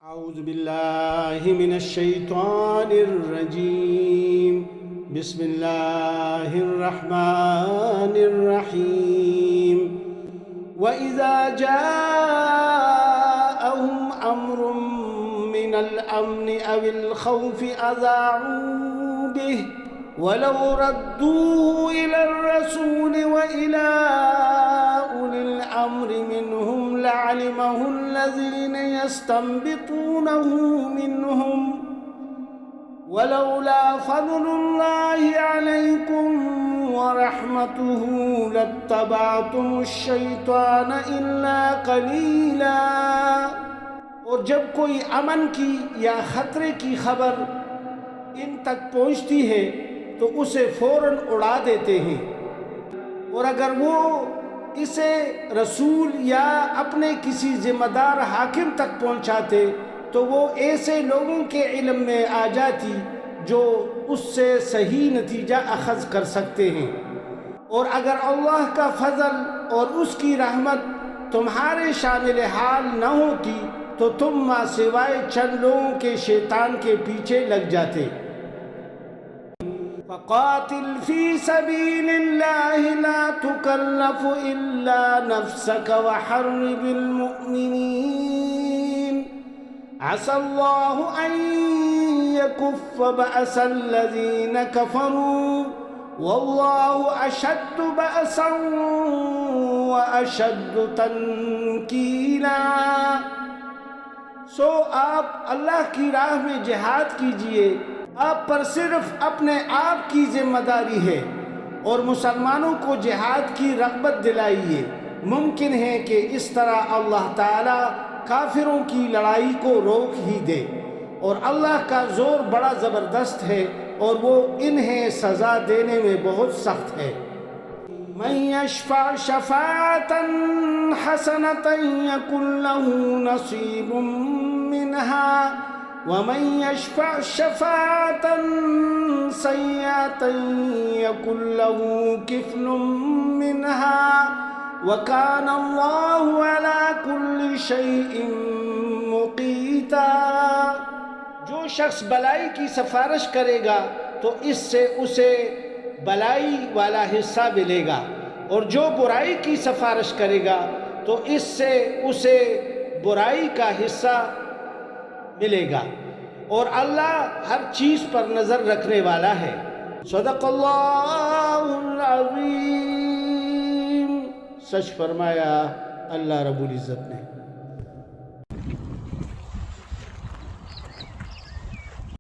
أعوذ بالله من الشيطان الرجيم. بسم الله الرحمن الرحيم. وإذا جاءهم أمر من الأمن أو الخوف أذاعوا به ولو ردوه إلى الرسول وإلى أولي الأمر منهم لعلمه الذين يستنبطونه منهم ولولا فضل الله عليكم ورحمته لاتبعتم الشيطان إلا قليلا. اور جب کوئی امن کی یا خطرے کی خبر ان تک پہنچتی ہے تو اسے فوراً اڑا دیتے ہیں، اور اگر وہ اسے رسول یا اپنے کسی ذمہ دار حاکم تک پہنچاتے تو وہ ایسے لوگوں کے علم میں آ جاتی جو اس سے صحیح نتیجہ اخذ کر سکتے ہیں. اور اگر اللہ کا فضل اور اس کی رحمت تمہارے شامل حال نہ ہوتی تو تم ماں سوائے چند لوگوں کے شیطان کے پیچھے لگ جاتے. فقاتل فی سبیل اللہ لا تکلف الا نفسک وحرب المؤمنین عسى اللہ ان یکف بأس الذین کفروا واللہ اشد بأسا واشد تنکیلا. سو آپ اللہ کی راہ میں جہاد کیجئے، آپ پر صرف اپنے آپ کی ذمہ داری ہے، اور مسلمانوں کو جہاد کی رغبت دلائیے. ممکن ہے کہ اس طرح اللہ تعالی کافروں کی لڑائی کو روک ہی دے، اور اللہ کا زور بڑا زبردست ہے اور وہ انہیں سزا دینے میں بہت سخت ہے. من یشفع شفاعة حسنة یکن له نصیب منها ومن یشفع شفاعة سیئة یکن له کفل منها وکان اللہ علی کل شیء مقیتا. جو شخص بلائی کی سفارش کرے گا تو اس سے اسے بلائی والا حصہ ملے گا، اور جو برائی کی سفارش کرے گا تو اس سے اسے برائی کا حصہ ملے گا، اور اللہ ہر چیز پر نظر رکھنے والا ہے. صدق اللہ العظیم. سچ فرمایا اللہ رب العزت نے.